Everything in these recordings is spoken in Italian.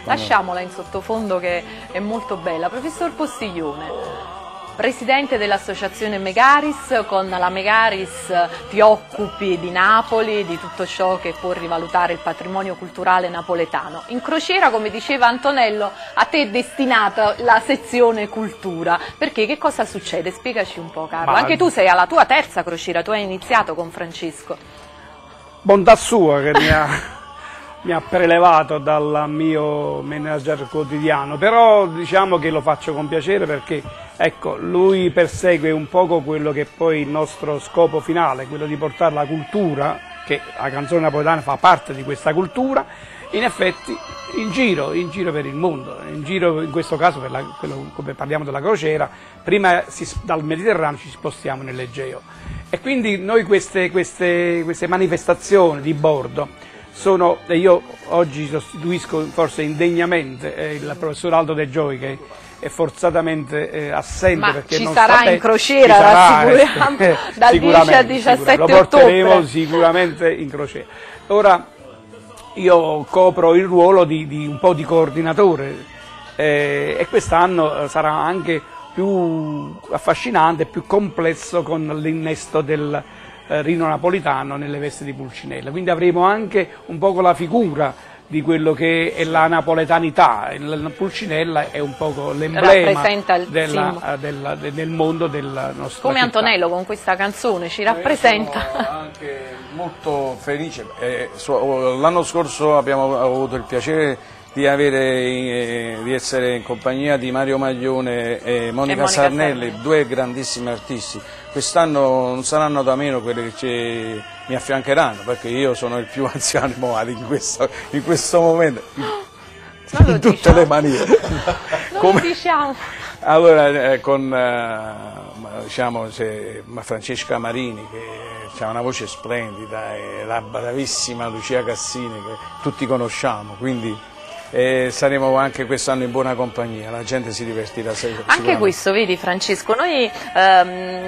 Lasciamola in sottofondo che è molto bella. Professor Postiglione, presidente dell'associazione Megaris, con la Megaris ti occupi di Napoli, di tutto ciò che può rivalutare il patrimonio culturale napoletano. In crociera, come diceva Antonello, a te è destinata la sezione cultura, perché che cosa succede? Spiegaci un po', Carlo. Anche tu sei alla tua terza crociera, tu hai iniziato con Francesco. Bontà sua che mi ha prelevato dal mio manager quotidiano, però diciamo che lo faccio con piacere perché ecco, lui persegue un poco quello che è poi il nostro scopo finale, quello di portare la cultura, che la canzone napoletana fa parte di questa cultura, in effetti in giro per il mondo, in giro in questo caso come parliamo della crociera, prima dal Mediterraneo ci spostiamo nell'Egeo e quindi noi queste manifestazioni di bordo io oggi sostituisco forse indegnamente il professor Aldo De Gioi che è forzatamente assente perché ci non sarà in crociera, rassicuriamo, dal 10 al 17 lo porteremo ottobre. Sicuramente in crociera. Ora io copro il ruolo di un po' di coordinatore e quest'anno sarà anche più affascinante, più complesso con l'innesto del Rino Napolitano nelle vesti di Pulcinella, quindi avremo anche un po' la figura di quello che è la napoletanità. Il Pulcinella è un po' l'emblema del mondo del nostro come città. Antonello con questa canzone ci rappresenta. Sono anche molto felice, l'anno scorso abbiamo avuto il piacere di essere in compagnia di Mario Maglione e Monica Sarnelli, due grandissimi artisti. Quest'anno non saranno da meno quelli che mi affiancheranno, perché io sono il più anziano in questo momento, in tutte le maniere. Non lo diciamo. Allora, diciamo, c'è Francesca Marini, che ha una voce splendida, e la bravissima Lucia Cassini, che tutti conosciamo, quindi saremo anche quest'anno in buona compagnia, la gente si divertirà sicuramente. Anche questo, vedi Francesco, noi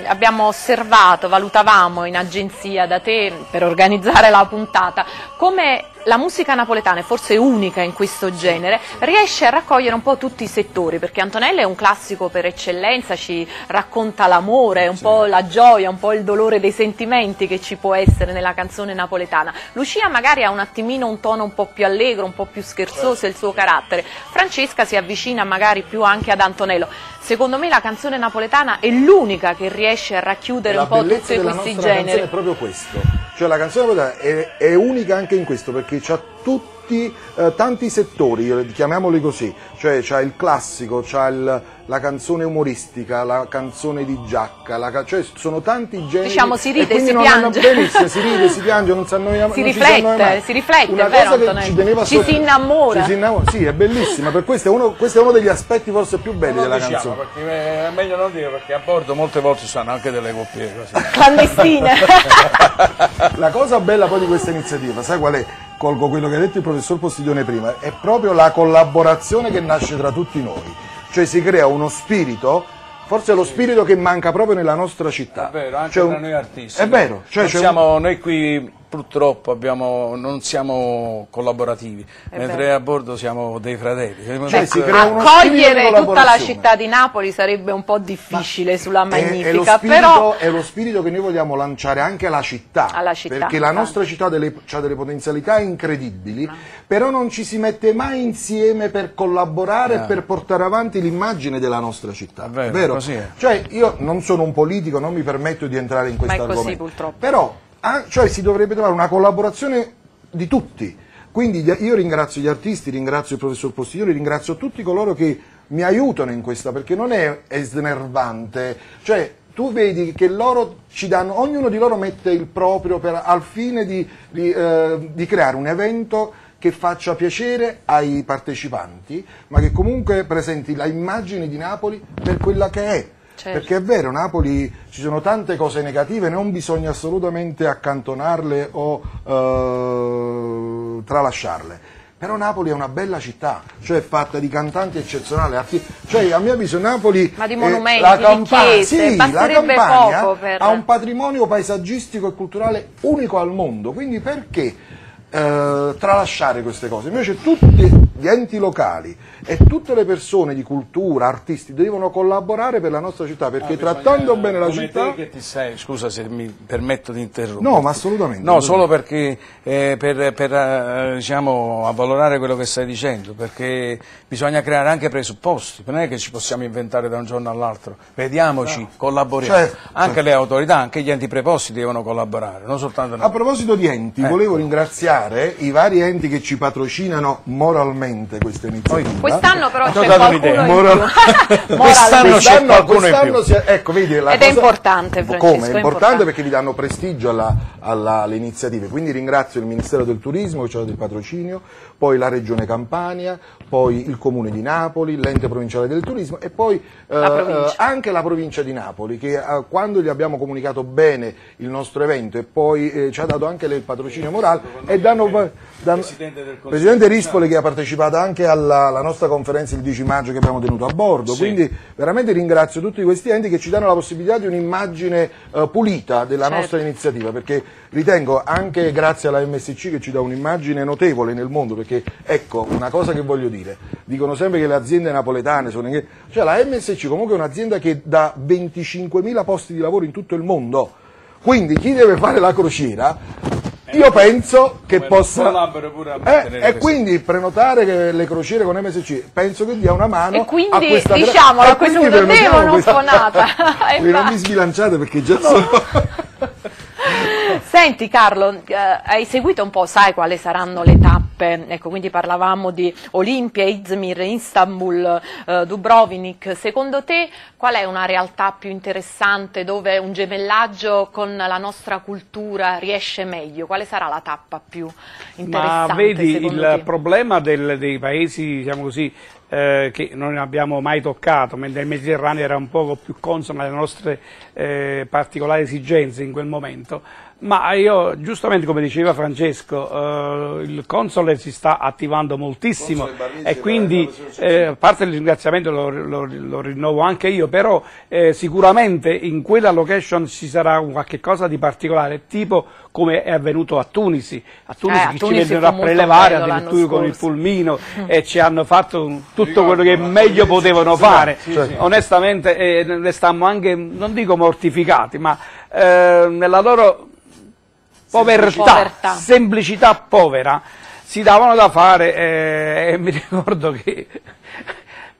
abbiamo osservato, valutavamo in agenzia da te per organizzare la puntata come la musica napoletana è forse unica in questo genere, riesce a raccogliere un po' tutti i settori, perché Antonello è un classico per eccellenza, ci racconta l'amore, un po' la gioia, un po' il dolore dei sentimenti che ci può essere nella canzone napoletana. Lucia magari ha un attimino un tono un po' più allegro, un po' più scherzoso, il suo carattere. Francesca si avvicina magari più anche ad Antonello. Secondo me la canzone napoletana è l'unica che riesce a racchiudere un po' tutti questi generi. La canzone è proprio questo, cioè la canzone napoletana è unica anche in questo, perché c'ha tanti settori, chiamiamoli così, cioè c'ha il classico, c'ha la canzone umoristica, la canzone di giacca, cioè sono tanti generi. Diciamo si ride e si piange. Benissimo, si ride, si piange, non si annoia, si riflette, una è vero cosa Antonello? Ci si innamora. Sì, è bellissima, per questo è uno degli aspetti forse più belli della canzone. Perché è meglio non dire, perché a bordo molte volte stanno anche delle coppie così. Clandestine. La cosa bella poi di questa iniziativa, sai qual è? Colgo quello che ha detto il professor Postiglione prima, è proprio la collaborazione che nasce tra tutti noi, cioè si crea uno spirito, forse è lo spirito che manca proprio nella nostra città. È vero, anche tra noi artisti. È vero. Cioè noi qui purtroppo non siamo collaborativi, mentre a bordo siamo dei fratelli. Cioè, accogliere tutta la città di Napoli sarebbe un po' difficile sulla Magnifica, però è lo spirito che noi vogliamo lanciare anche alla città, perché la nostra città ha delle potenzialità incredibili, però non ci si mette mai insieme per collaborare e per portare avanti l'immagine della nostra città. È vero? Così è. Cioè io non sono un politico, non mi permetto di entrare in questo argomento, così, purtroppo. Però cioè si dovrebbe trovare una collaborazione di tutti, quindi io ringrazio gli artisti, ringrazio il professor Postiglione, ringrazio tutti coloro che mi aiutano in questa, perché non è snervante, cioè tu vedi che loro ci danno, ognuno di loro mette il proprio al fine di creare un evento che faccia piacere ai partecipanti, ma che comunque presenti l'immagine di Napoli per quella che è. Certo. Perché è vero, Napoli ci sono tante cose negative, non bisogna assolutamente accantonarle o tralasciarle, però Napoli è una bella città, cioè è fatta di cantanti eccezionali, cioè a mio avviso Napoli, ma di monumenti, di chiese, basterebbe poco per... ha un patrimonio paesaggistico e culturale unico al mondo, quindi perché tralasciare queste cose? Invece tutti gli enti locali e tutte le persone di cultura, artisti, devono collaborare per la nostra città, perché trattando bene la città... Te che ti sei, scusa se mi permetto di interrompere. No, ma assolutamente. No, solo perché diciamo, avvalorare quello che stai dicendo, perché bisogna creare anche presupposti, non è che ci possiamo inventare da un giorno all'altro. Vediamoci, collaboriamo. Certo, anche le autorità, anche gli enti preposti devono collaborare, non soltanto noi. A proposito di enti, volevo ringraziare i vari enti che ci patrocinano moralmente questa iniziativa. Quest'anno però c'è dato qualcuno un'idea. in più. Quest'anno c'è qualcuno in più. Ecco, vedi, la Ed cosa... è importante, Francesco. Come? È importante perché vi danno prestigio alle iniziative, quindi ringrazio il Ministero del Turismo che ci ha dato il patrocinio, poi la Regione Campania, poi il Comune di Napoli, l'Ente Provinciale del Turismo e poi anche la Provincia di Napoli che quando gli abbiamo comunicato bene il nostro evento e poi ci ha dato anche il patrocinio morale e Presidente Rispoli che ha partecipato anche alla nostra conferenza il 10 maggio che abbiamo tenuto a bordo, quindi veramente ringrazio tutti questi enti che ci danno la possibilità di un'immagine pulita della nostra iniziativa, perché ritengo anche grazie alla MSC che ci dà un'immagine notevole nel mondo, perché ecco una cosa che voglio dire, dicono sempre che le aziende napoletane sono cioè la MSC comunque è un'azienda che dà 25.000 posti di lavoro in tutto il mondo, quindi chi deve fare la crociera io penso che possa e quindi prenotare le crociere con MSC penso che dia una mano e quindi, a questa diciamolo a questo punto devono suonata. Non mi sbilanciate perché già sono Senti Carlo, hai seguito un po', sai quali saranno le tappe, ecco, quindi parlavamo di Olimpia, Izmir, Istanbul, Dubrovnik, secondo te qual è una realtà più interessante dove un gemellaggio con la nostra cultura riesce meglio? Quale sarà la tappa più interessante? Ma vedi, il te? problema dei paesi, diciamo così, che non abbiamo mai toccato, mentre il Mediterraneo era un poco più consono alle nostre particolari esigenze in quel momento. Ma io, giustamente come diceva Francesco, il console si sta attivando moltissimo e quindi, a parte il ringraziamento lo rinnovo anche io, però sicuramente in quella location ci sarà qualche cosa di particolare, tipo come è avvenuto a Tunisi. A Tunisi ci vennero a prelevare addirittura con il pulmino e ci hanno fatto tutto quello che meglio potevano fare. Onestamente restammo anche, non dico mortificati, ma nella loro povertà, semplicità povera, si davano da fare e mi ricordo che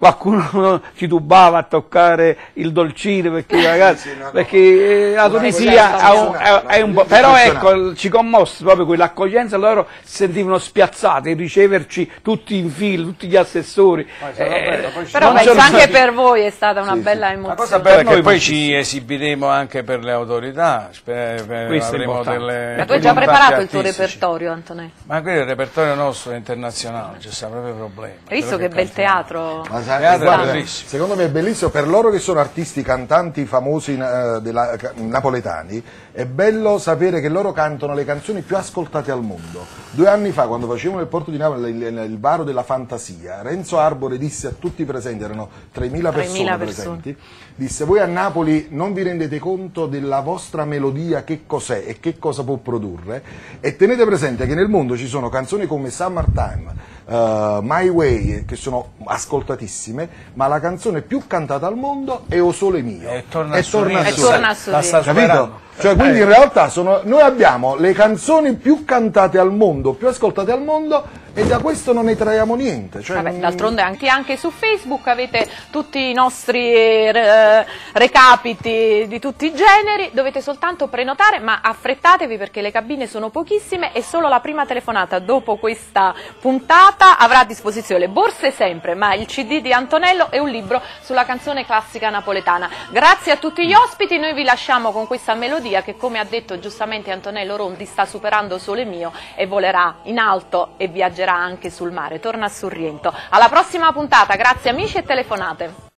qualcuno ci tubava a toccare il dolcino perché ragazzi, perché la Tunisia è un po', però ecco ci commosse proprio quell'accoglienza, loro si sentivano spiazzati a riceverci tutti in fila, tutti gli assessori. Però penso anche per voi è stata una bella emozione. La cosa bella è che poi ci esibiremo anche per le autorità, avremo delle ma tu hai già preparato il tuo repertorio, Antonello? Ma quello è il repertorio nostro è internazionale, c'è sta proprio problema. Hai visto che bel teatro? Guarda, secondo me è bellissimo per loro che sono artisti cantanti famosi napoletani, è bello sapere che loro cantano le canzoni più ascoltate al mondo. 2 anni fa quando facevamo nel porto di Napoli il Varo della Fantasia, Renzo Arbore disse a tutti i presenti, erano 3.000 persone presenti, disse voi a Napoli non vi rendete conto della vostra melodia che cos'è e che cosa può produrre e tenete presente che nel mondo ci sono canzoni come Summertime, My Way che sono ascoltatissime, ma la canzone più cantata al mondo è O Sole Mio e torna a Sorrento. Capito? Cioè, quindi in realtà noi abbiamo le canzoni più cantate al mondo, più ascoltate al mondo e da questo non ne traiamo niente. Cioè, d'altronde anche su Facebook avete tutti i nostri recapiti di tutti i generi, dovete soltanto prenotare, ma affrettatevi perché le cabine sono pochissime e solo la prima telefonata dopo questa puntata avrà a disposizione borse sempre, ma il CD di Antonello e un libro sulla canzone classica napoletana. Grazie a tutti gli ospiti, noi vi lasciamo con questa melodia che, come ha detto giustamente Antonello Rondi, sta superando Sole Mio e volerà in alto e viaggerà anche sul mare. Torna a Sorrento. Alla prossima puntata, grazie amici e telefonate.